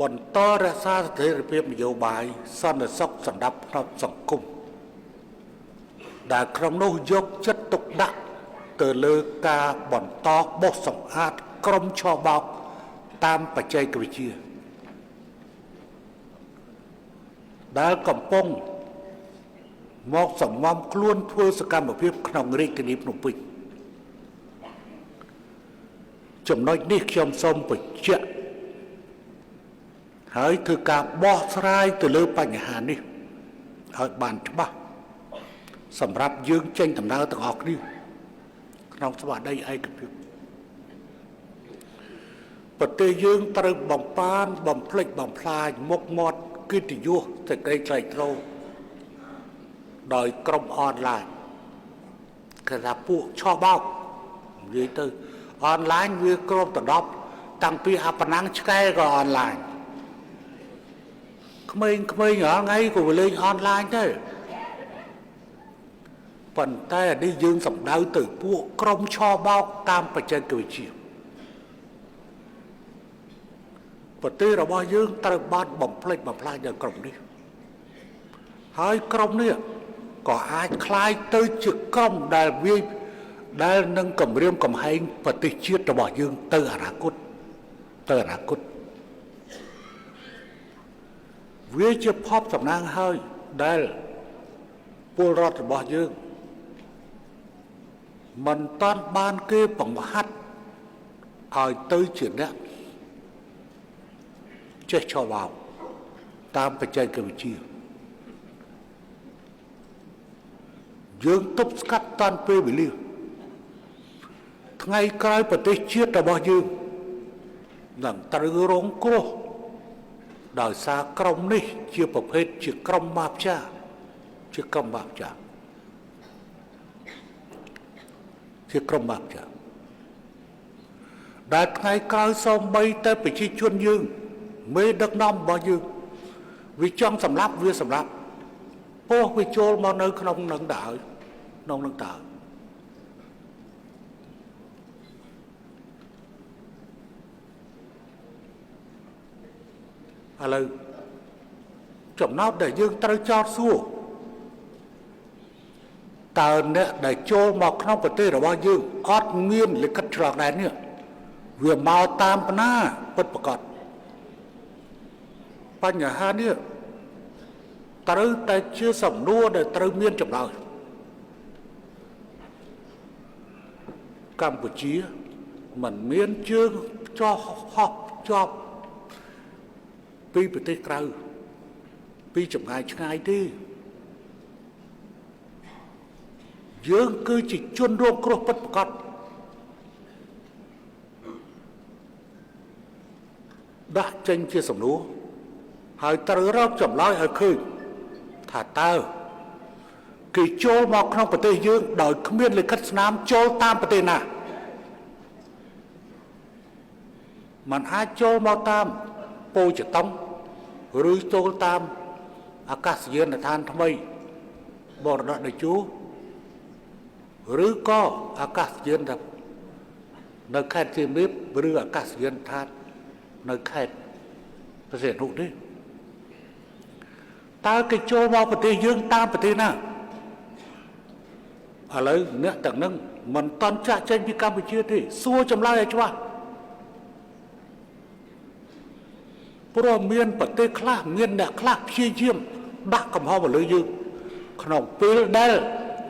បន្តរក្សាស្ថិរភាពនយោបាយសន្តិសុខសម្រាប់ផ្នែកសង្គមដែលក្រុមនោះយកចិត្តទុកដាក់ទៅលើការបន្តបោះសម្អាតក្រុមឆបោកតាមបច្ចេកវិទ្យាដែលកំពុងមកសម្បំខ្លួនធ្វើសកម្មភាពក្នុងរាជធានីភ្នំពេញចំណុចនេះខ្ញុំសូមបញ្ជាក់ហើយធ្វើការបោះស្រាយទៅលើបញ្ហានេះឲ្យបានច្បាស់សម្រាប់យើងចេញដំណើរទាំងអស់គ្នាក្នុងស្មារតីឯកភាពប្រទេសយើងត្រូវបំប៉ានបំភ្លេចបំផ្លាញមុខមាត់កិត្តិយសសេចក្តីថ្លៃថ្នូរដោយក្រុមអនឡាញគេថាពួកឆោបោកនិយាយទៅអនឡាញវាគ្រប់ទៅ10តាំងពីអាប៉ណាំងឆ្កែក៏អនឡាញក្មេងៗរាល់ថ្ងៃក៏លេងអនឡាញដែរប៉ុន្តែនេះយើងសម្ដៅទៅពួកក្រុមឆោបោកតាមបច្ចេកវិទ្យាប្រទេសរបស់យើងត្រូវបានបំភ្លេចបំផ្លាញដោយក្រុមនេះហើយក្រុមនេះក៏អាចคล้ายទៅជាក្រុមដែលវាដែលនឹងគម្រាមកំហែងប្រទេសជាតិរបស់យើងទៅអនាគតវាជាភពសំណាងហើយដែលពលរដ្ឋរបស់យើងមិនតាន់បានគេបង្ហាត់ឲ្យទៅជាអ្នកចេះឆោបោកតាមបច្ចេកវិទ្យាយើងទប់ស្កាត់តាន់ពេលវេលាថ្ងៃក្រោយប្រទេសជាតិរបស់យើងនឹងត្រូវរងគ្រោះដោយសារក្រុមនេះជាប្រភេទជាក្រុមមាហ្វយ៉ាជាក្រុមមាហ្វយ៉ាដែលថ្ងៃក្រោយសូម្បីតែប្រជាជនយើងមេដឹកនាំរបស់យើងវាចង់សម្លាប់វាសម្លាប់ពោះវាចូលមកនៅក្នុងនឹងដែរក្នុងនឹងតើឥឡូវចំណោទដែលយើងត្រូវចោទសួរតើអ្នកដែលចូលមកក្នុងប្រទេសរបស់យើងអត់មានលិខិតឆ្លងដែននេះវាមកតាមបណ្ណាពិតប្រាកដបញ្ហានេះត្រូវតែជាសំណួរដែលត្រូវមានចម្លើយកម្ពុជាមិនមានជើងចោះហោះជាប់ពីប្រទេសក្រៅពីចម្ងាយឆ្ងាយទេយើងគឺជាជនរងគ្រោះពិតប្រាកដដាក់ចេញជាសំណួរហើយត្រូវរកចម្លើយឲ្យឃើញថាតើគេចូលមកក្នុងប្រទេសយើងដោយគ្មានលិខិតស្នាមចូលតាមប្រទេសណាมันអាចចូលមកតាមពោធិ៍ចតុងឬចូលតាមអាកាសយានដ្ឋានថ្មីបរតនជូឬក៏អាកាសយាននៅខេត្តសៀមរាបឬអាកាសយានដ្ឋាននៅខេត្តប្រសិទ្ធនុនេះតើគេចូលមកប្រទេសយើងតាមប្រទេសណាឥឡូវអ្នកទាំងនឹងមិនតន់ចាក់ចេញពីកម្ពុជាទេសួរចម្លើយឲ្យច្បាស់ព្រោះមានប្រទេសខ្លះមានអ្នកខ្លះព្យាយាមដាក់កំហុសមកលើយើងក្នុងពេលដែល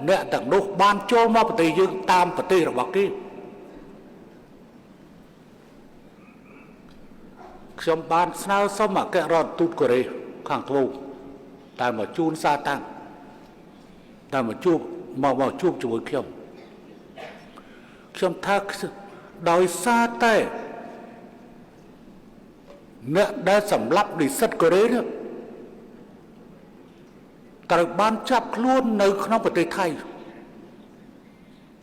អ្នកទាំងនោះបានចូលមកប្រទេសយើងតាមប្រទេសរបស់គេខ្ញុំបានស្នើសុំអគ្គរដ្ឋទូតកូរ៉េខាងត្បូងតែមកជូនសារតាំងតែមកជួបជាមួយខ្ញុំថាដោយសារតែអ្នកដែលសម្លាប់និស្សិតកូរ៉េនេះត្រូវបានចាប់ខ្លួននៅក្នុងប្រទេសថៃ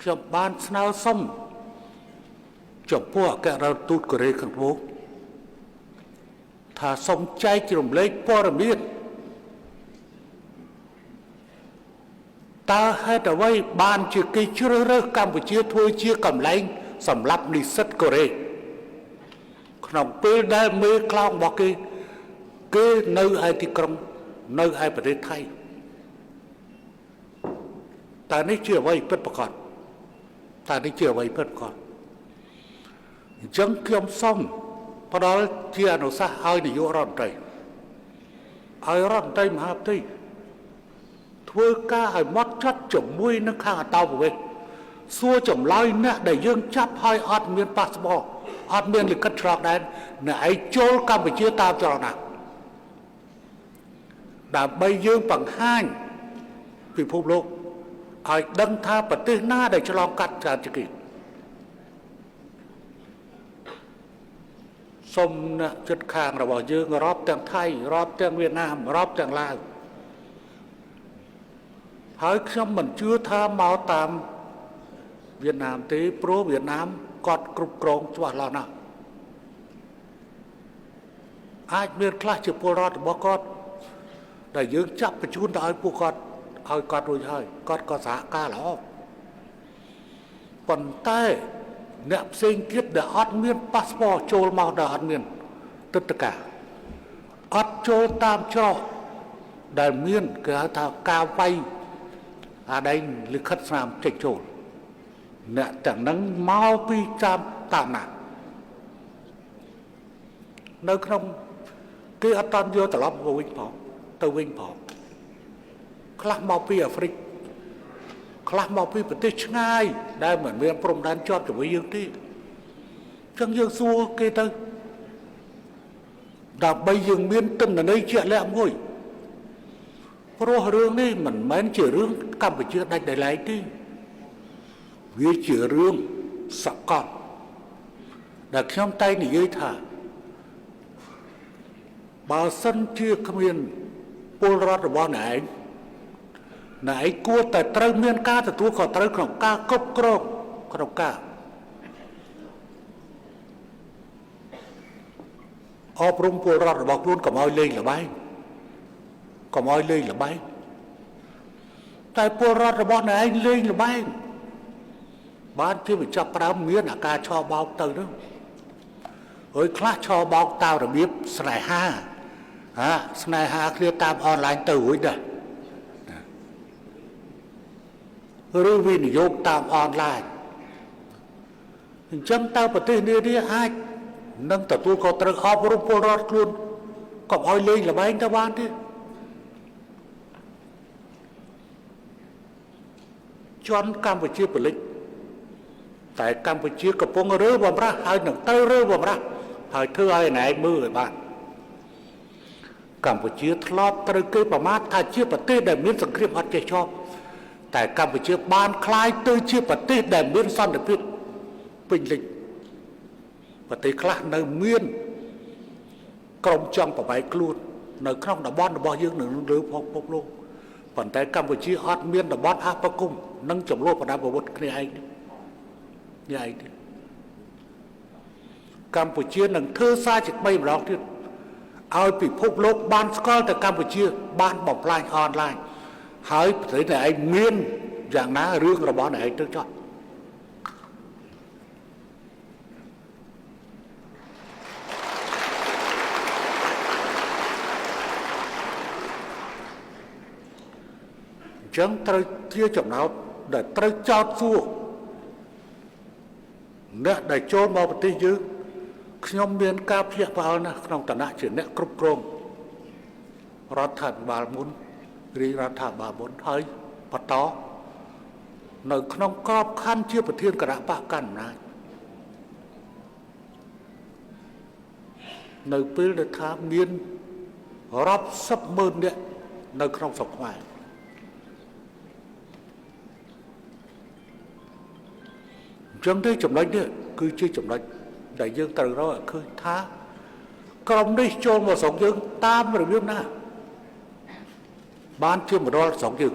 ខ្ញុំបានស្នើសុំចំពោះអគ្គរដ្ឋទូតកូរ៉េខាងត្បូងថាសូមចែករំលែកព័ត៌មានតើហេតុអ្វីបានជាគេជ្រើសរើសកម្ពុជាធ្វើជាកន្លែងសម្រាប់និស្សិតកូរ៉េក្នុងពេលដែលមេខ្លោងរបស់គេ គេនៅឯទីក្រុងនៅឯប្រទេសថៃតែនេះជាអ្វីពិតប្រាកដតែនេះជាអ្វីពិតប្រាកដអញ្ចឹងខ្ញុំសូមផ្ដល់ជាអនុសាសន៍ឲ្យនាយករដ្ឋមន្ត្រីឲ្យរដ្ឋមន្ត្រីមហាផ្ទៃធ្វើការឲ្យម៉ត់ចត់ជាមួយនឹងខាងអន្តោប្រវេសន៍សួរចម្លើយអ្នកដែលយើងចាប់ឲ្យអត់មានប៉ាសពតអត់មានលិខិតឆ្លងដែនអ្នកឯងចូលកម្ពុជាតាមចរណាដើម្បីយើងបង្ហាញពិភពលោកឲ្យដឹងថាប្រទេសណាដែលឆ្លងកាត់ច្រើនជាងគេសូមអ្នកជិតខាងរបស់យើងរាប់ទាំងថៃរាប់ទាំងវៀតណាមរាប់ទាំងឡាវហើយខ្ញុំមិនជឿថាមកតាមវៀតណាមទេព្រោះវៀតណាមគាត់គ្រប់គ្រងច្បាស់លាស់ណាស់អាចមានខ្លះជាពលរដ្ឋរបស់គាត់ដែលយើងចាប់បញ្ជូនទៅឲ្យពួកគាត់ឲ្យគាត់រួចហើយគាត់ក៏សហការល្អប៉ុន្តែអ្នកផ្សេងទៀតដែលអត់មានប៉ាសពតចូលមកដែលអត់មានទឹកតកាអត់ចូលតាមច្រកដែលមានគេហៅថាការវាយអាដែងលិខិតស្នាមចេញចូលអ្នកទាំងហ្នឹងមកពីតាមណានៅក្នុងគេអត់តាន់យកត្រឡប់មកវិញផងទៅវិញផងខ្លះមកពីអាហ្វ្រិកខ្លះមកពីប្រទេសឆ្ងាយដែលមិនមានព្រំដែនជាប់ជាមួយយើងទេអញ្ចឹងយើងសួរគេទៅដើម្បីយើងមានទិន្នន័យជាក់លាក់មួយព្រោះរឿងនេះមិនមែនជារឿងកម្ពុជាដាច់ដោយឡែកទេវាជារឿងសកលដែលខ្ញុំតែងនិយាយថាបើសិនជាគ្មានពលរដ្ឋរបស់អ្នកឯងគួរតែត្រូវមានការទទួលខុសត្រូវក្នុងការគ្រប់គ្រងក្នុងការអប់រំពលរដ្ឋរបស់ខ្លួនកុំឲ្យលេងល្បែងកុំឲ្យលេងល្បែងតែពលរដ្ឋរបស់អ្នកឯងលេងល្បែងបានជាវាចាប់ផ្ដើមមានអាការឆោបោកទៅនោះហើយខ្លះឆោបោកតាមរបៀបស្នេហាស្នេហាគ្នាតាមអនឡាញទៅរួចដែរឬវិនិយោគតាមអនឡាញអញ្ចឹងតើប្រទេសនេះអាចនឹងទទួលខុសត្រូវអប់រំពលរដ្ឋខ្លួនកុំឲ្យលេងល្បែងទៅបានទេជន់កម្ពុជាពលិចតែកម្ពុជាកំពុងរើបំរាស់ហើយនឹងទៅរើបំរាស់ហើយធ្វើឲ្យណែមើលឲ្យបានកម្ពុជាធ្លាប់ត្រូវគេប្រមាថថាជាប្រទេសដែលមានសង្គ្រាមអត់ចេះចប់តែកម្ពុជាបានคล้ายទៅជាប្រទេសដែលមានសន្តិភាពពេញលេញប្រទេសខ្លះនៅមានក្រុមចង់ប្របែកខ្លួននៅក្នុងតំបន់របស់យើងនៅលើពិភពលោកប៉ុន្តែកម្ពុជាអត់មានតំបន់អភិគមនិងចំនួនប្រដាប់អាវុធគ្នាឯងនេះឯងទៀតកម្ពុជានឹងធ្វើសារជាថ្មីម្ដងទៀតឲ្យពិភពលោកបានស្គាល់តែកម្ពុជាបានបំផ្លាញអនឡាញហើយប្រទេសតែឯងមានយ៉ាងណារឿងរបស់តែឯងទៅចោះអញ្ចឹងត្រូវជាចំណោទដែលត្រូវចោទសួរអ្នកដែលចូលមកប្រទេសយើងខ្ញុំមានការភ្ញាក់ផ្អើលណាស់ក្នុងឋានៈជាអ្នកគ្រប់គ្រងរដ្ឋាភិបាលមុនរាជរដ្ឋាភិបាលមុនហើយបន្តនៅក្នុងក្របខ័ណ្ឌជាប្រធានគណៈបកកណ្ដាលអំណាចនៅពេលដែលថាមានរាប់សិបម៉ឺននាក់នៅក្នុងស្រុកខ្មែរអញ្ចឹងទេចំណុចនេះគឺជាចំណុចដែលយើងត្រូវរកឃើញថាក្រុមនេះចូលមកស្រុកយើងតាមរបៀបណាបានជាមរលស្រុកយើង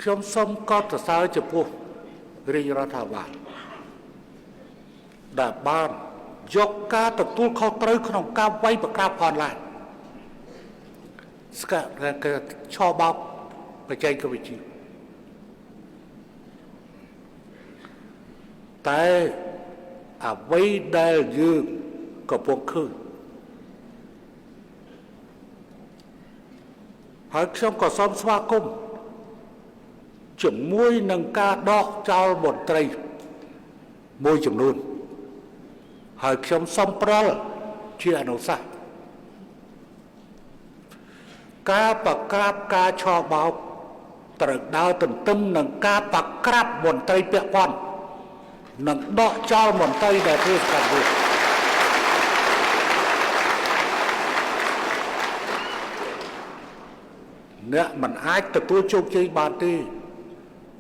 ខ្ញុំសូមកោតសរសើរចំពោះរាជរដ្ឋាភិបាលដែលបានយកការទទួលខុសត្រូវក្នុងការវាយប្រក្រាបអនឡាញស្កាត់គេឆោបោកបច្ចេកវិទ្យាតែ អ្វីដែលយើងកំពុងឃើញហើយខ្ញុំក៏សូមស្វាគមន៍ជាមួយនឹងការដកចោលមន្ត្រីមួយចំនួនហើយខ្ញុំសូមប្រល់ជាអនុសាសន៍ការប្រក្រាបការឆបោកត្រូវដើរទន្ទឹមនឹងការប្រក្រាបមន្ត្រីពាក់ព័ន្ធនិងដកចោលមន្ត្រីដែលធ្វើសកម្មភាពអ្នកមិនអាចទទួលជោគជ័យបានទេ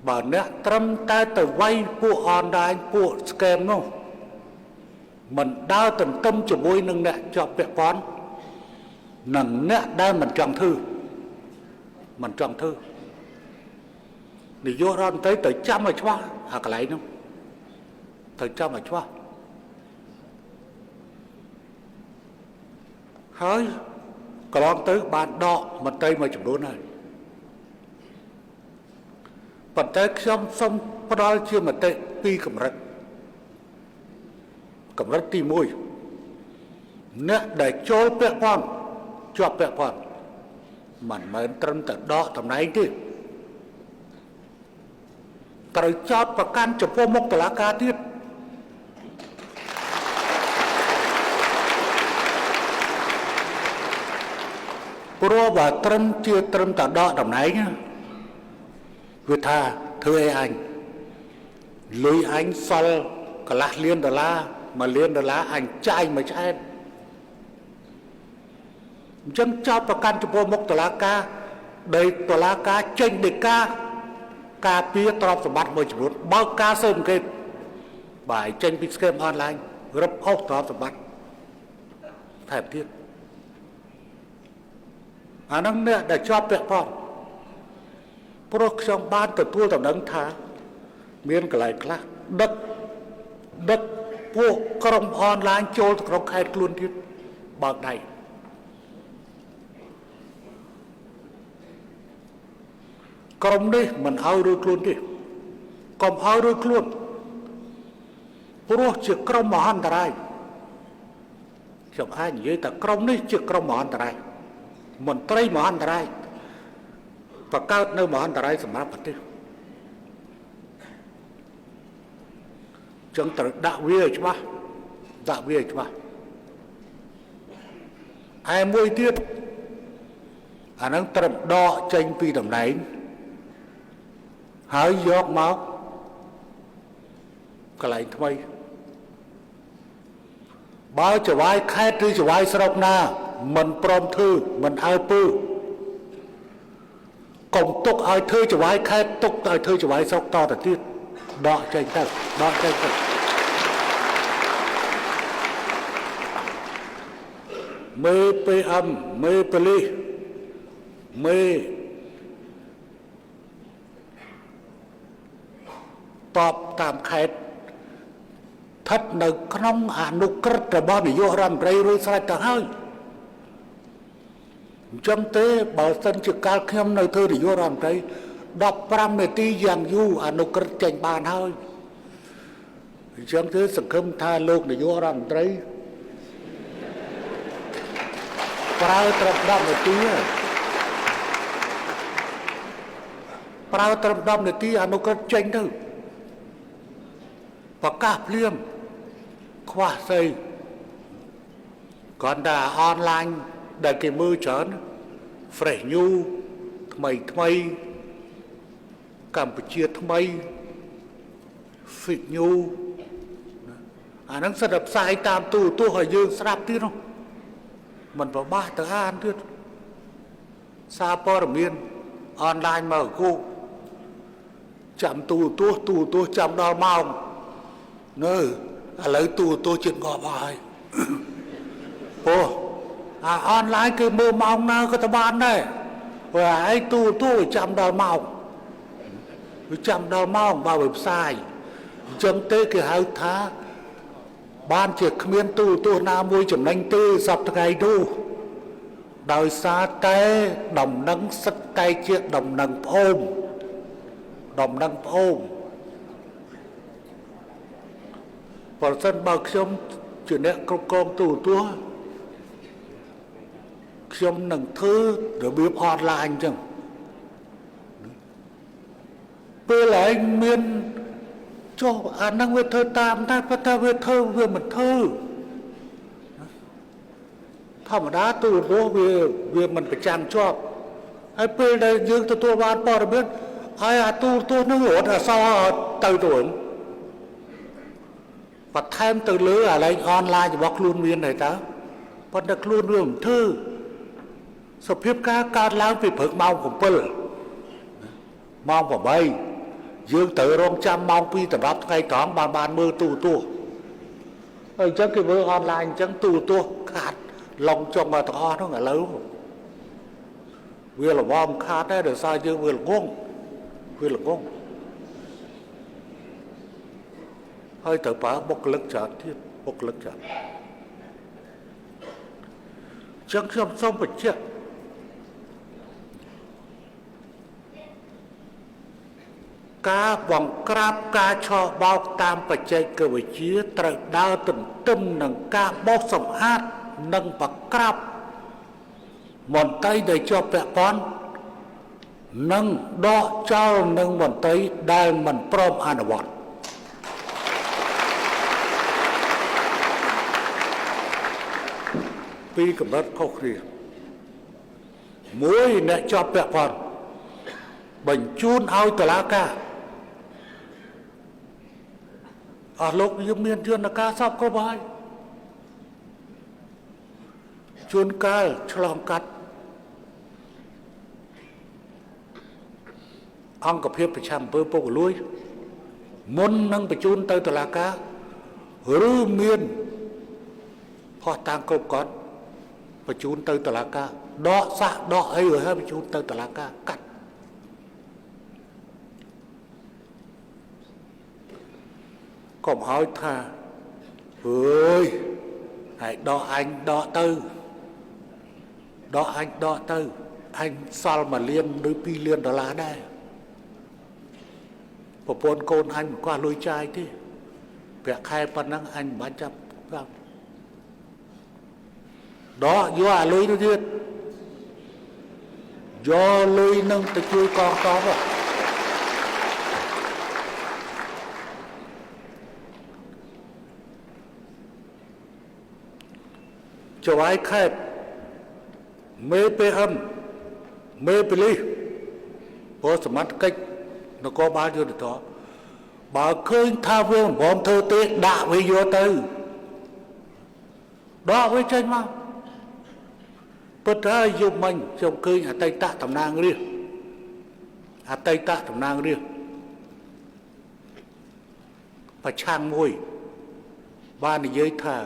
បើអ្នកត្រឹមតែទៅវាយពួកអនឡាញពួកស្កេមនោះមិនដើរទន្ទឹមជាមួយនឹងអ្នកជាប់ពាក់ព័ន្ធនិងអ្នកដែលមិនចង់ធ្វើនាយករដ្ឋមន្ត្រីទៅចាំឲ្យច្បាស់អាកន្លែងនោះទៅចាំឲ្យច្បាស់ហើយកន្លងទៅបានដកមន្ត្រីមួយចំនួនហើយប៉ុន្តែខ្ញុំសូមផ្ដល់ជាមតិពីរកម្រិតទី1អ្នកដែលចូលពាក់ព័ន្ធជាប់ពាក់ព័ន្ធមិនមែនត្រឹមតែដកតំណែងទេត្រូវចោទប្រកាន់ចំពោះមុខតុលាការទៀតព្រោះបើត្រឹមតែដកតំណែងវាថាធ្វើអីអញលុយអញសល់កន្លះលានដុល្លារ1លានដុល្លារអញចាយមួយឆ្អែតអញ្ចឹងចោទប្រកាន់ចំពោះមុខតុលាការដែលតុលាការចេញដីកាការពារទ្រព្យសម្បត្តិមួយចំនួនបើកការស៊ើបអង្កេតបាយចេញពីស្កេមអនឡាញរឹបអូសទ្រព្យសម្បត្តិថែមទៀតអានឹងអ្នកដែលជាប់ពាក់ព័ន្ធព្រោះខ្ញុំបានទទួលដំណឹងថាមានកន្លែងខ្លះដឹកពួកក្រុមអនឡាញចូលទៅក្នុងខេត្តខ្លួនទៀតបើកដៃក្រុមនេះមិនឲ្យរួចខ្លួនទេកុំឲ្យរួចខ្លួនព្រោះជាក្រុមមហន្តរាយខ្ញុំអាចនិយាយថាក្រុមនេះជាក្រុមមហន្តរាយមន្ត្រីមហន្តរាយបង្កើតនៅមហន្តរាយសម្រាប់ប្រទេសចឹងត្រូវដាក់វាឲ្យច្បាស់ហើយមួយទៀតអានឹងត្រឹមដកចេញពីតំណែងហើយយកមកកន្លែងថ្មីបើចវាយខេត្តឬចវាយស្រុកណាមិនព្រមធ្វើមិនអើពើកុំទុកឲ្យធ្វើចវាយខេត្តទុកឲ្យធ្វើចវាយស្រុកតទៅទៀតដកចេញទៅមេPMមេប៉ូលីសមេតបតាមខេត្តស្ថិតនៅក្នុងអនុក្រឹត្យរបស់នាយករដ្ឋមន្ត្រីរួចស្រេចទៅហើយអញ្ចឹងទេបើសិនជាកាលខ្ញុំនៅធ្វើនាយករដ្ឋមន្ត្រី15នាទីយ៉ាងយូរអនុក្រឹត្យចេញបានហើយអញ្ចឹងទេសង្ឃឹមថាលោកនាយករដ្ឋមន្ត្រីប្រើត្រឹម10នាទីអនុក្រឹត្យចេញទៅប្រកាសភ្លាមខ្វះស្អីគាត់ថាអនឡាញដែលគេមើលច្រើន Fresh News ថ្មីកម្ពុជាថ្មី Fake News អាហ្នឹងសិតតែផ្សាយតាមទូរទស្សន៍ឲ្យយើងស្ដាប់ទៀតនោះមិនប្របាស់ទៅអានទៀតសារព័ត៌មានអនឡាញមកគូចាំទូរទស្សន៍ចាំដល់ម៉ោងនៅឥឡូវទូរទស្សន៍ជិតងាប់ហើយពោះអាអនឡាញគឺមើលម៉ោងណាក៏ទៅបានដែរព្រោះឯងទូរទស្សន៍ចាំដល់ម៉ោងបើវាផ្សាយអញ្ចឹងទេគេហៅថាបានជាគ្មានទូរទស្សន៍ណាមួយចំណេញទេសប្តាហ៍ថ្ងៃនោះដោយសារតែដំណឹងសិតតែជាដំណឹងផ្អូម បើសិនបើខ្ញុំជាអ្នកគ្រប់គ្រងទូរទស្សន៍ខ្ញុំនឹងធ្វើរបៀបអនឡាញអញ្ចឹងពេលឯងមានចុះអានឹងវាធ្វើតាមតែប៉ុន្តែវាធ្វើវាមិនធ្វើធម្មតាទូរទស្សន៍វាមិនប្រចាំជាប់ហើយពេលដែលយើងទទួលបានព័ត៌មានហើយអាទូរទស្សន៍នឹងរត់អសទៅទៅបន្ថែមទៅលើអាឡែងអនឡាញរបស់ខ្លួនមានហើយតើប៉ុន្តែខ្លួនវាមិនធ្វើសភាពការកើតឡើងពីព្រឹកម៉ោង7ម៉ោង8យើងត្រូវរងចាំម៉ោង2សម្រាប់ថ្ងៃត្រង់បានមើលទូរទស្សន៍ហើយអញ្ចឹងគេមើលអនឡាញអញ្ចឹងទូរទស្សន៍ខាតឡងចុងមកទាំងអស់ហ្នឹងឥឡូវវាល្មមខាតដែរដោយសារយើងវាល្ងងហើយត្រូវប្រើបុគ្គលិកច្រើនទៀតបុគ្គលិកច្រើនចឹងខ្ញុំសូមបញ្ជាក់ការបង្ក្រាបការឆោបោកតាមបច្ចេកវិទ្យាត្រូវដើរទន្ទឹមនឹងការបោសសម្អាតនិងបង្ក្រាបមន្ត្រីដែលជាប់ពាក់ព័ន្ធនិងដកចោលនឹងមន្ត្រីដែលមិនព្រមអនុវត្តពីកម្រិតខុសគ្នាមួយអ្នកជាប់ពាក់ព័ន្ធបញ្ជូនឲ្យតុលាការអស់លោកយើងមានយន្តការសពគ្រប់ហើយជួនកាលឆ្លងកាត់អង្គភាពប្រចាំអំពើពុករលួយមុននឹងបញ្ជូនទៅតុលាការឬមានផុសតាំងគ្រប់គ្រាន់បញ្ជូនទៅតុលាការដកសាសដកអីហើយបញ្ជូនទៅតុលាការកាត់កុំឲ្យថាអើយហើយដកអញដកទៅអញសល់1លានឬ2លានដុល្លារដែរប្រពន្ធកូនអញមិនគាត់លុយចាយទេប្រាក់ខែប៉ុណ្ណឹងអញមិនបាច់ចាប់ដកយកអាលុយទៅទៀតយកលុយនឹងទៅជួយកងទ័ពចៅហ្វាយខេត្តមេPMមេប៉ូលីសពលសមត្ថកិច្ចនគរបាលយុត្តិធម៌បើឃើញថាវាមិនព្រមធ្វើទេដាក់វាយកទៅដកវាចេញមកពិតហើយយប់មិញខ្ញុំឃើញអតីតតំណាងរាស្ត្រប្រឆាំងមួយបាននិយាយថា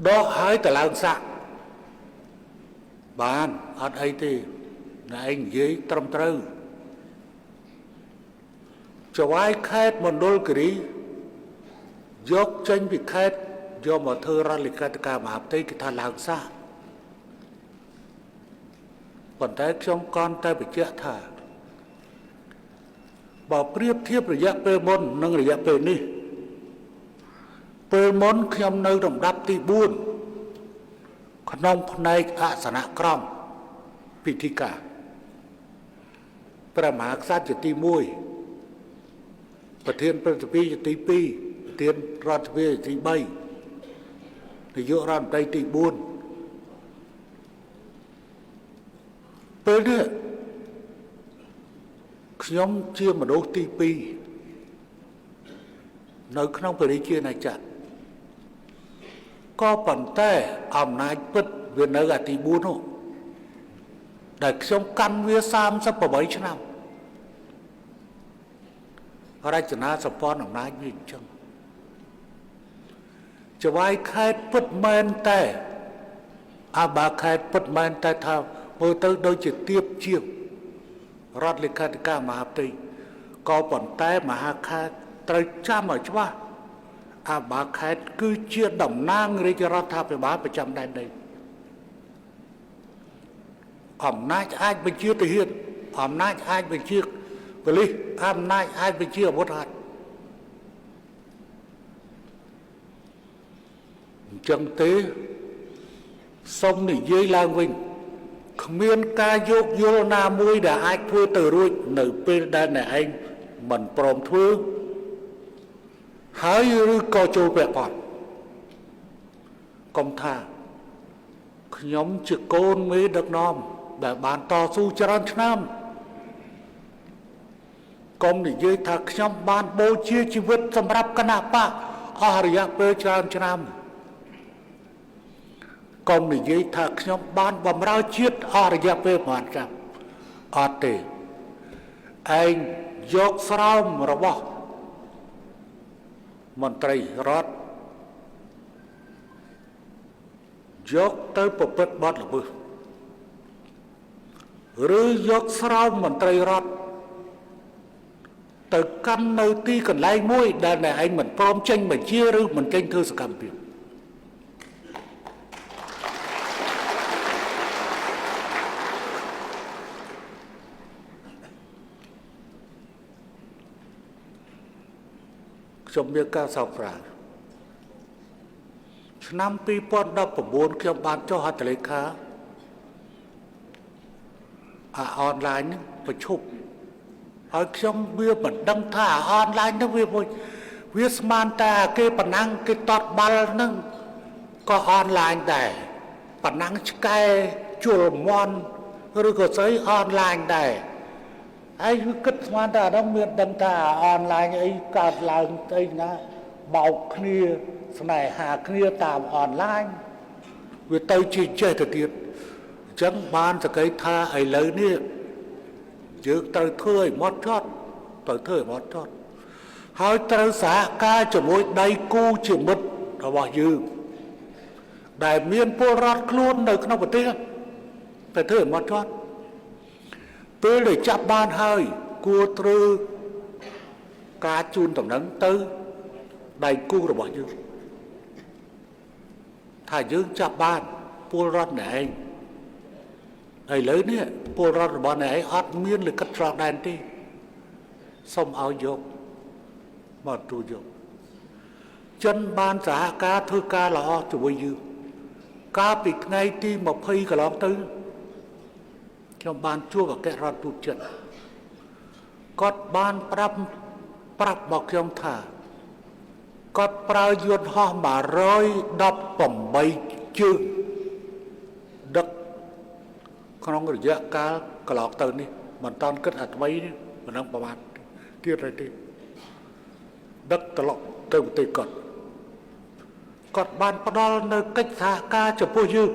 ដកហើយទៅឡើងសាក់បានអត់អីទេណែឯងនិយាយត្រឹមត្រូវចៅហ្វាយខេត្តមណ្ឌលគិរីយកចេញពីខេត្តយកមកធ្វើរដ្ឋលេខាធិការមហាផ្ទៃគេថាឡើងសាក់ប៉ុន្តែខ្ញុំគ្រាន់តែបញ្ជាក់ថាបើប្រៀបធៀបរយៈពេលមុននិងរយៈពេលនេះពេលមុនខ្ញុំនៅលំដាប់ទី4ក្នុងផ្នែកអសនៈក្រមពិធីការព្រះមហាក្សត្រជាទី1ប្រធានព្រឹទ្ធសភាជាទី2ប្រធានរដ្ឋសភាជាទី3នាយករដ្ឋមន្ត្រីទី4ពេលនេះខ្ញុំជាមនុស្សទី2នៅក្នុងព្រះរាជាណាចក្រក៏ប៉ុន្តែអំណាចពិតវានៅអាទី4នោះដែលខ្ញុំកាន់វា38ឆ្នាំរចនាសម្ព័ន្ធអំណាចវាអញ្ចឹងចៅហ្វាយខេត្តពិតមែនតែអាបាខេត្តពិតមែនតែថាមើលទៅដូចជាទៀបជាងរដ្ឋលេខាធិការមហាផ្ទៃក៏ប៉ុន្តែមហាខេត្តត្រូវចាំឲ្យច្បាស់អាបាខេត្តគឺជាតំណាងរាជរដ្ឋាភិបាលប្រចាំដែនដីអំណាចអាចបញ្ជាទាហានអំណាចអាចបញ្ជាប៉ូលីសអំណាចអាចបញ្ជាអាវុធហត្ថ ចឹងទេសូមនិយាយឡើងវិញគ្មានការយោគយល់ណាមួយដែលអាចធ្វើទៅរួចនៅពេលដែលអ្នកឯងមិនព្រមធ្វើហើយឬក៏ចូលពាក់ព័ន្ធកុំថាខ្ញុំជាកូនមេដឹកនាំដែលបានតស៊ូច្រើនឆ្នាំកុំនិយាយថាខ្ញុំបានបូជាជីវិតសម្រាប់គណៈបកអស់រយៈពេលច្រើនឆ្នាំកុំនិយាយថាខ្ញុំបានបម្រើជាតិអស់រយៈពេលប្រហែលឆ្នាំអត់ទេឯងយកស្រោមរបស់មន្ត្រីរដ្ឋយកទៅប្រព្រឹត្តបទល្មើសឬយកស្រោមមន្ត្រីរដ្ឋទៅកាន់នៅទីកន្លែងមួយដែលអ្នកឯងមិនព្រមចេញបញ្ជាឬមិនចេញធ្វើសកម្មភាពខ្ញុំមានការសោកស្ដាយឆ្នាំ2019ខ្ញុំបានចុះហត្ថលេខាអនឡាញនឹងប្រជុំហើយខ្ញុំវាមិនដឹងថាអនឡាញនឹងវាស្មានតែគេប៉ុណ្ណឹងគេតតបាល់នឹងក៏អនឡាញដែរប៉ុណ្ណឹងឆ្កែជលមន់ឬក៏ស្អីអនឡាញដែរហើយវាគិតស្មានតែអានោះមានដឹងថាអនឡាញអីកើតឡើងអីណាបោកគ្នាស្នេហាគ្នាតាមអនឡាញវាទៅជាចេះទៅទៀតអញ្ចឹងបានសក្តិថាឥឡូវនេះយើងត្រូវធ្វើឲ្យម៉ត់ចត់ហើយត្រូវសហការជាមួយដៃគូជាមិត្តរបស់យើងដែលមានពលរដ្ឋខ្លួននៅក្នុងប្រទេសតែធ្វើឲ្យម៉ត់ចត់ពេលដែលចាប់បានហើយគួរត្រូវការជូនដំណឹងទៅដៃគូរបស់យើងថាយើងចាប់បានពលរដ្ឋណែឯងឥឡូវនេះពលរដ្ឋរបស់ណែឯងអត់មានលិខិតឆ្លងដែនទេសូមឲ្យយកមកទូយកចិនបានសហការធ្វើការល្អជាមួយយើងកាលពីថ្ងៃទី20កន្លងទៅខ្ញុំបានជួបអគ្គរដ្ឋទូតចិនគាត់បានប្រាប់មកខ្ញុំថាគាត់ប្រើយន្តហោះ118ជើងដឹកក្នុងរយៈកាលកន្លងទៅនេះមិនតាន់គិតអាថ្មីនេះមិនដឹងប្រហែលទៀតទេដឹកត្រឡប់ទៅប្រទេសគាត់បានផ្ដល់នៅកិច្ចសហការចំពោះយើង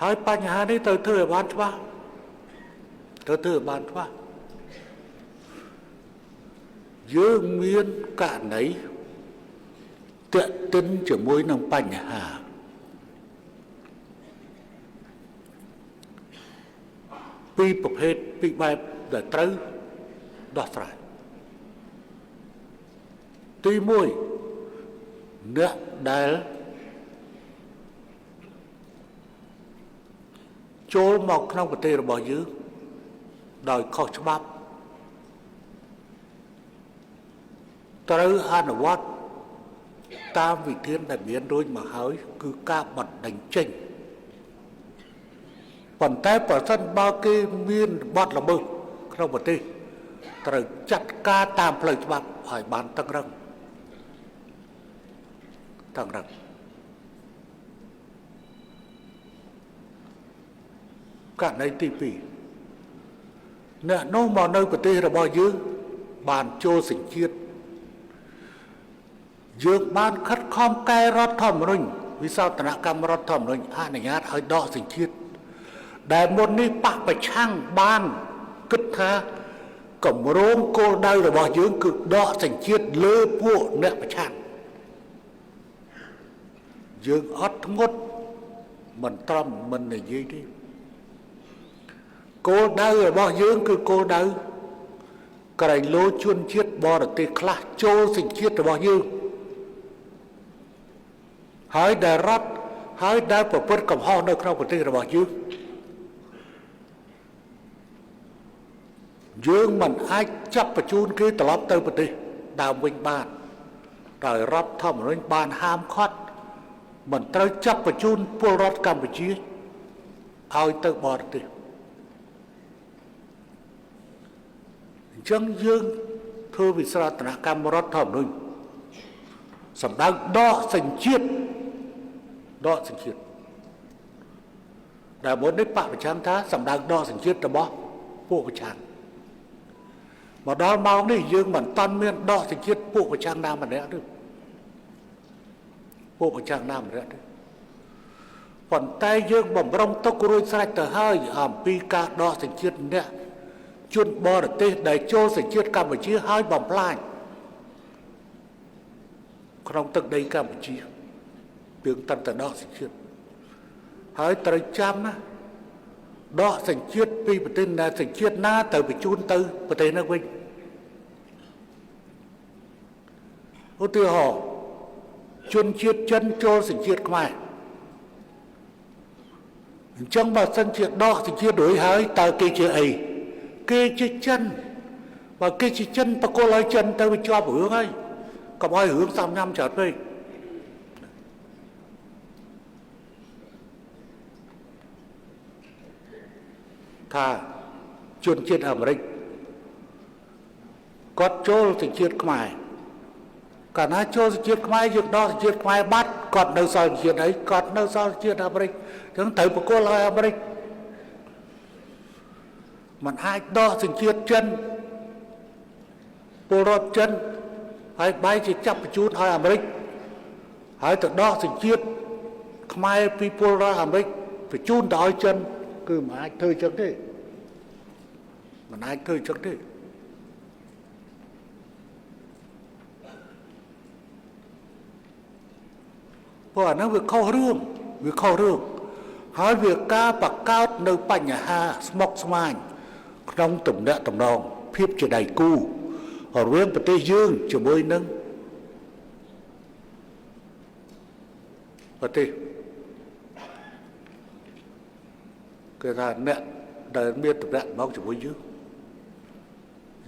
ហើយបញ្ហានេះត្រូវធ្វើឲ្យបានច្បាស់យើងមានករណីទាក់ទិនជាមួយនឹងបញ្ហាពីរប្រភេទពីរបែបដែលត្រូវដោះស្រាយទី1អ្នកដែលចូលមកក្នុងប្រទេសរបស់យើងដោយខុសច្បាប់ត្រូវអនុវត្តតាមវិធានដែលមានរួចមកហើយគឺការបណ្តេញចេញប៉ុន្តែប្រសិនបើគេមានបទល្មើសក្នុងប្រទេសត្រូវចាត់ការតាមផ្លូវច្បាប់ឲ្យបានតឹងរឹងករណីទី2អ្នកនោះមកនៅប្រទេសរបស់យើងបានចូលសញ្ជាតិយើងបានខិតខំកែរដ្ឋធម្មនុញ្ញវិសោធនកម្មរដ្ឋធម្មនុញ្ញអនុញ្ញាតឲ្យដកសញ្ជាតិដែលមុននេះបកប្រឆាំងបានគិតថាគម្រោងគោលដៅរបស់យើងគឺដកសញ្ជាតិលើពួកអ្នកប្រឆាំងយើងអត់ធ្ងន់មិនត្រឹមមិននិយាយទេគោលដៅរបស់យើងគឺគោលដៅក្រែងលោជនជាតិបរទេសខ្លះចូលសញ្ជាតិរបស់យើងហើយដែលរដ្ឋហើយដែលប្រព្រឹត្តកំហុសនៅក្នុងប្រទេសរបស់យើងមិនអាចចាប់បញ្ជូនគេត្រឡប់ទៅប្រទេសដើមវិញបាន ដោយរដ្ឋធម្មនុញ្ញបានហាមឃាត់មិនត្រូវចាប់បញ្ជូនពលរដ្ឋកម្ពុជាឲ្យទៅបរទេសអញ្ចឹងយើងធ្វើវិស្រោធនកម្មរដ្ឋធម្មនុញ្ញសម្ដៅដកសញ្ជាតិដែលមុននេះបកប្រឆាំងថាសម្ដៅដកសញ្ជាតិរបស់ពួកប្រឆាំងមកដល់ម៉ោងនេះយើងមិនតាន់មានដកសញ្ជាតិពួកប្រឆាំងណាម្នាក់ទេពួកប្រឆាំងណាម្នាក់ទេប៉ុន្តែយើងបំរុងទុករួចស្រេចទៅហើយអំពីការដកសញ្ជាតិអ្នកជនបរទេសដែលចូលសញ្ជាតិកម្ពុជាហើយបំផ្លាញក្នុងទឹកដីកម្ពុជាយើងតាំងតែដកសញ្ជាតិហើយត្រូវចាំណាដកសញ្ជាតិពីប្រទេសណាសញ្ជាតិណាទៅបញ្ជូនទៅប្រទេសនោះវិញឧទាហរណ៍ជនជាតិចិនចូលសញ្ជាតិខ្មែរអញ្ចឹងបើសិនជាដកសញ្ជាតិរួចហើយតើគេជាអីគេជាចិនបើគេជាចិនបកគលឲ្យចិនទៅវាជាប់រឿងហើយកុំឲ្យរឿងសំញ៉ាំច្រើនពេកថាជនជាតិអាមេរិកគាត់ចូលសញ្ជាតិខ្មែរកាលណាចូលសញ្ជាតិខ្មែរយើងដកសញ្ជាតិខ្មែរបាត់គាត់នៅសល់សញ្ជាតិអីគាត់នៅសល់សញ្ជាតិអាមេរិកអញ្ចឹងត្រូវបកគលឲ្យអាមេរិកมันអាចដកសញ្ជាតិចិនពលរដ្ឋចិនហើយបែរជាចាប់បញ្ជូនឲ្យអាមេរិកហើយទៅដកសញ្ជាតិខ្មែរពីពលរដ្ឋអាមេរិកបញ្ជូនទៅឲ្យចិនគឺមិនអាចធ្វើចឹងទេមិនអាចធ្វើចឹងទេព្រោះអានោះវាខុសរឿងហើយវាការបង្កើតនៅបញ្ហាស្មុគស្មាញក្នុងទំនាក់ទំនងភាពជាដៃគូរវាងប្រទេសយើងជាមួយនឹងប្រទេសគេថាអ្នកដែលមានទំនាក់ទំនងជាមួយ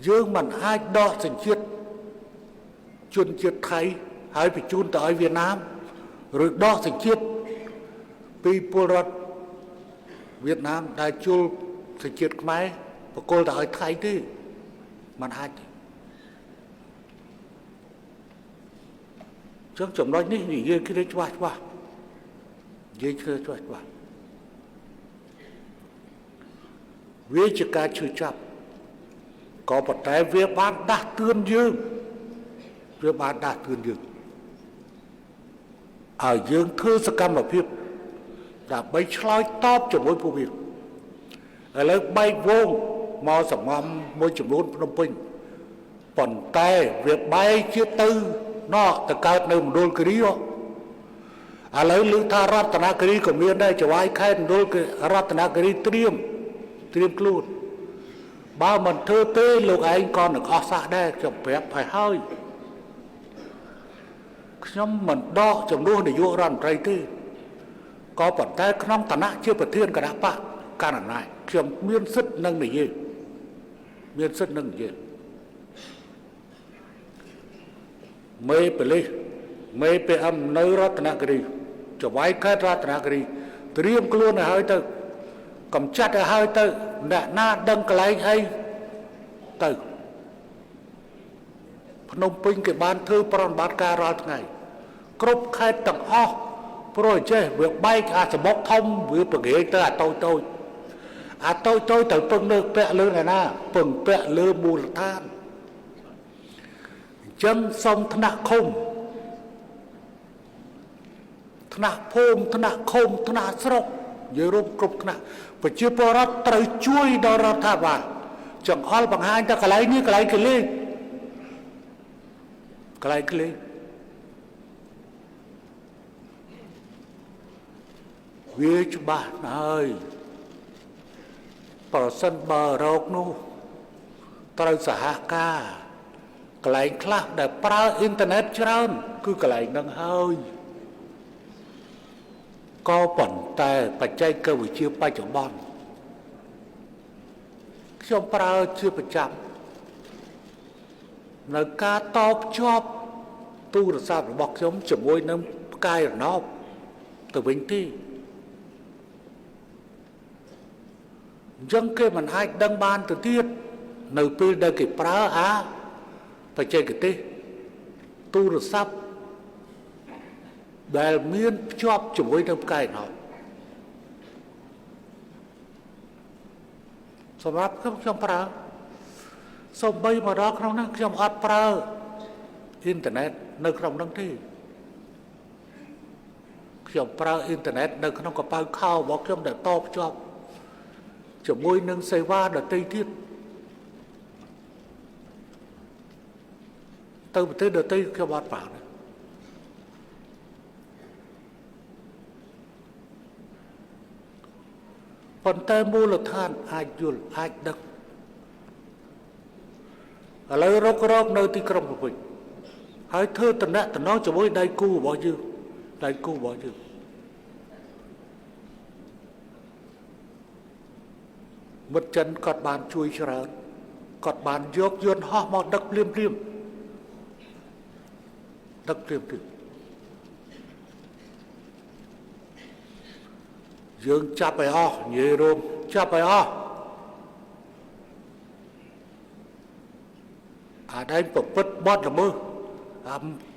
យើងមិនអាចដកសញ្ជាតិជនជាតិថៃហើយបញ្ជូនទៅឲ្យវៀតណាមឬដកសញ្ជាតិពីពលរដ្ឋវៀតណាមដែលជួលសញ្ជាតិខ្មែរបកគលទៅឲ្យថៃទេមិនអាចទេចឹងចំណុចនេះនិយាយគ្នាច្បាស់និយាយគ្នាច្បាស់វាជាការឈឺចាប់ក៏ប៉ុន្តែវាបានដាស់តឿនយើងឲ្យយើងធ្វើសកម្មភាពដើម្បីឆ្លើយតបជាមួយពួកវាឥឡូវបែកវងមកសម្ងំមួយចំនួនភ្នំពេញប៉ុន្តែវាបែកជាទៅទៅកើតនៅមណ្ឌលគិរីឥឡូវឮថារតនគិរីក៏មានដែរចវាយខេត្តមណ្ឌលរតនគិរីត្រៀមខ្លួនបើមិនធ្វើទេលោកឯងក៏នឹងអស់សះដែរខ្ញុំប្រាប់ឲ្យហើយខ្ញុំមិនដកចំនួននាយករដ្ឋមន្ត្រីទេក៏ប៉ុន្តែក្នុងឋានៈជាប្រធានគណៈបកកណ្ដាលអំណាចខ្ញុំមានសិទ្ធិនឹងនិយាយមេប៉ូលីសមេPMនៅរតនគិរីចវាយខេត្តរតនគិរីត្រៀមខ្លួនឲ្យហើយទៅកំចាត់ឲ្យហើយទៅអ្នកណាដឹងកន្លែងអីទៅភ្នំពេញគេបានធ្វើប្រតិបត្តិការរាល់ថ្ងៃគ្រប់ខេត្តទាំងអស់ព្រោះចេះវាបែកអាសមុកធំវាបង្រៀងទៅអាតូចទៅពឹងលើពាក់លើណាពឹងពាក់លើមូលដ្ឋានអញ្ចឹងសូមថ្នាក់ឃុំថ្នាក់ភូមិថ្នាក់ឃុំថ្នាក់ស្រុកយើងរួមគ្រប់ថ្នាក់ប្រជាពលរដ្ឋត្រូវជួយដល់រដ្ឋាភិបាលចង្អុលបង្ហាញតែកន្លែងនេះកន្លែងគេលេងវាច្បាស់ហើយប្រសិនបើរោគនោះត្រូវសហការកន្លែងខ្លះដែលប្រើអ៊ីនធឺណិតច្រើនគឺកន្លែងហ្នឹងហើយក៏ប៉ុន្តែបច្ចេកវិទ្យាបច្ចុប្បន្នខ្ញុំប្រើជាប្រចាំនៅការតភ្ជាប់ ទូរស័ព្ទរបស់ខ្ញុំជាមួយនឹងផ្កាយរណបទៅវិញទេអញ្ចឹងគេមិនអាចដឹងបានទៅទៀតនៅពេលដែលគេប្រើបច្ចេកទេសទូរស័ព្ទដែលមានភ្ជាប់ជាមួយនឹងផ្កាយរណបសម្រាប់ខ្ញុំប្រើសូម្បីមកដល់ក្នុងនោះខ្ញុំអត់ប្រើអ៊ីនធឺណិតនៅក្នុងនោះទេខ្ញុំប្រើអ៊ីនធឺណិតនៅក្នុងកប៉ៅខោរបស់ខ្ញុំដែលតភ្ជាប់ជាមួយនឹងសេវាដទៃទៀតទៅប្រទេសដទៃខ្ញុំអត់ប្រើប៉ុន្តែមូលដ្ឋានអាចយល់អាចដឹកឥឡូវរកនៅទីក្រុងភ្នំពេញហើយធ្វើតំណែងជាមួយដៃគូរបស់យើងមិត្តចិនគាត់បានជួយច្រើនគាត់បានយកយន្តហោះមកដឹកភ្លាមយើងចាប់ឲ្យអស់និយាយរួមចាប់ឲ្យអស់អាដែងប្រព្រឹត្តបទល្មើស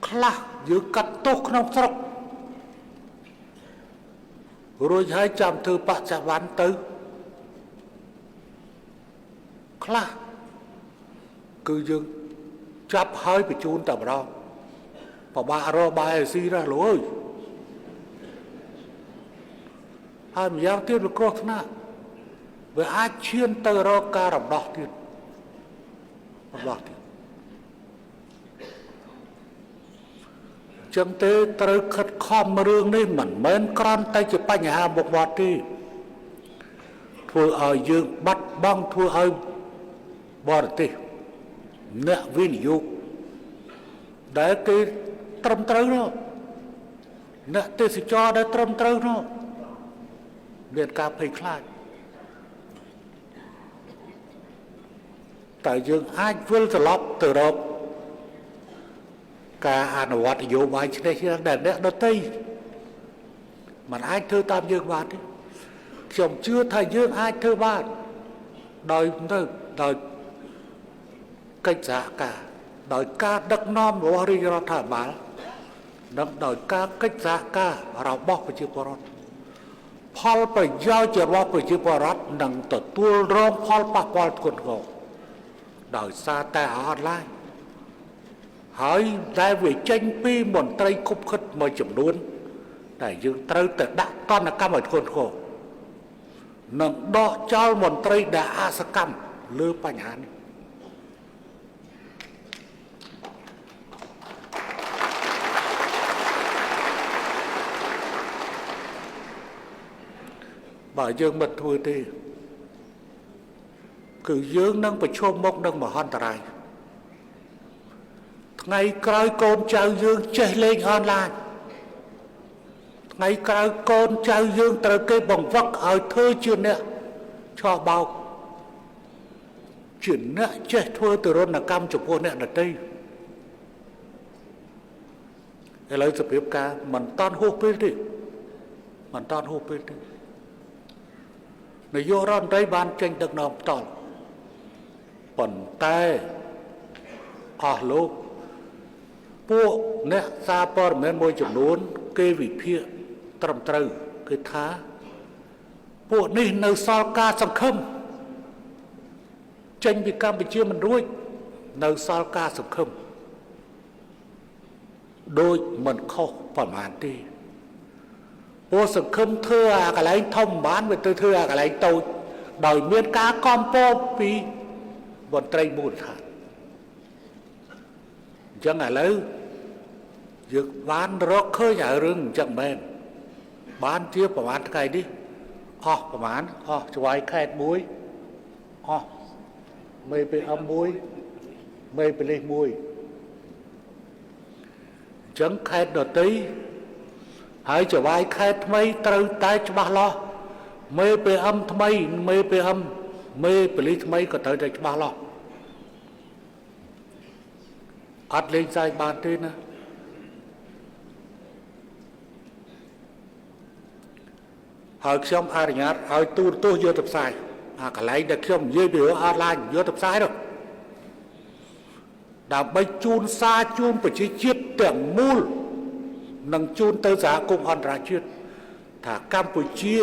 ខ្លះយើងកាត់ទោសក្នុងស្រុករួចហើយចាំធ្វើបច្ចុប្បន្នទៅខ្លះគឺយើងចាប់ហើយបញ្ជូនតែម្ដងប្របាករបាយឲ្យស៊ីណាស់លោកអើយហើយម្យ៉ាងទៀតវាគ្រោះថ្នាក់វាអាចឈានទៅរកការរំដោះទៀតចឹងទេត្រូវខិតខំរឿងនេះមិនមែនគ្រាន់តែជាបញ្ហាមុខមាត់ទេធ្វើឲ្យយើងបាត់បង់ធ្វើឲ្យបរទេសអ្នកវិនិយោគដែលគេត្រឹមត្រូវនោះអ្នកទេសចរដែលត្រឹមត្រូវនោះមានការភ័យខ្លាចតែយើងអាចវិលត្រឡប់ទៅរកការអនុវត្តនយោបាយឆ្នេះដែលអ្នកដទៃមិនអាចធ្វើតាមយើងបានទេខ្ញុំជឿថាយើងអាចធ្វើបានដោយកិច្ចសហការដោយការដឹកនាំរបស់រាជរដ្ឋាភិបាលនិងដោយការកិច្ចសហការរបស់ប្រជាពលរដ្ឋផលប្រយោជន៍របស់ប្រជាពលរដ្ឋនឹងទទួលរងផលប៉ះពាល់ធ្ងន់ធ្ងរដោយសារតែអនឡាញហើយដែលវាចេញពីមន្ត្រីគប់ខិតមួយចំនួនតែយើងត្រូវតែដាក់ទណ្ឌកម្មឲ្យធ្ងន់ធ្ងរនិងដកចោលមន្ត្រីដែលអសកម្មលើបញ្ហានេះបើយើងមិនធ្វើទេគឺយើងនឹងប្រឈមមុខនឹងមហន្តរាយថ្ងៃក្រោយកូនចៅយើងចេះលេងអនឡាញថ្ងៃក្រោយកូនចៅយើងត្រូវគេបង្វឹកឲ្យធ្វើជាអ្នកឆោបបោកជាអ្នកចេះធ្វើទរណកម្មចំពោះអ្នកដទៃឥឡូវសភាពការមិនតាន់ហួសពេលទេនាយករដ្ឋមន្ត្រីបានចេញដឹកនាំផ្ទាល់ប៉ុន្តែអស់លោកពួកអ្នកសារព័ត៌មានមួយចំនួនគេវិភាគត្រឹមត្រូវគឺថាពួកនេះនៅសល់ការសង្ឃឹមចេញពីកម្ពុជាមិនរួចនៅសល់ការសង្ឃឹមដូចមិនខុសប្រមាណទេពួកសង្ឃឹមធ្វើអាកន្លែងធំបានវាទៅធ្វើអាកន្លែងតូចដោយមានការកំពតពីមន្ត្រីមូលដ្ឋានអញ្ចឹងឥឡូវយើងបានរកឃើញឲ្យរឿងអញ្ចឹងមែនបានជាប្រហែលថ្ងៃនេះអស់ប្រហែលអស់ច្បាយខេតមួយអស់មេPMមួយមេប៉ូលីសមួយអញ្ចឹងខេតដទៃហើយច្បាយខេតថ្មីត្រូវតែច្បាស់លាស់មេPMថ្មីមេប៉ូលីសថ្មីក៏ត្រូវតែច្បាស់លាស់អត់លេងសើចបានទេណា ហើយខ្ញុំអនុញ្ញាតឲ្យទូរទស្សន៍យកទៅផ្សាយអាកន្លែងដែលខ្ញុំនិយាយពីអនឡាញយកទៅផ្សាយនោះដើម្បីជូនសារជូនប្រជាជាតិទាំងមូលនិងជូនទៅសហគមន៍អន្តរជាតិថាកម្ពុជា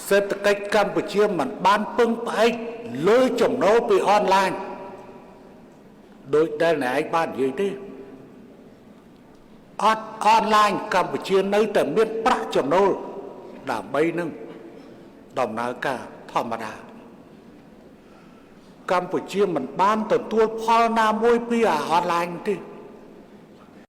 សេដ្ឋកិច្ចកម្ពុជាមិនបានពឹងផ្អែកលើចំណូលពីអនឡាញដោយដែលអ្នកឯងបាននិយាយទេអនឡាញកម្ពុជានៅតែមានប្រាក់ចំណូលដើម្បីនឹងដំណើរការធម្មតាកម្ពុជាមិនបានទទួលផលណាមួយពីអនឡាញទេ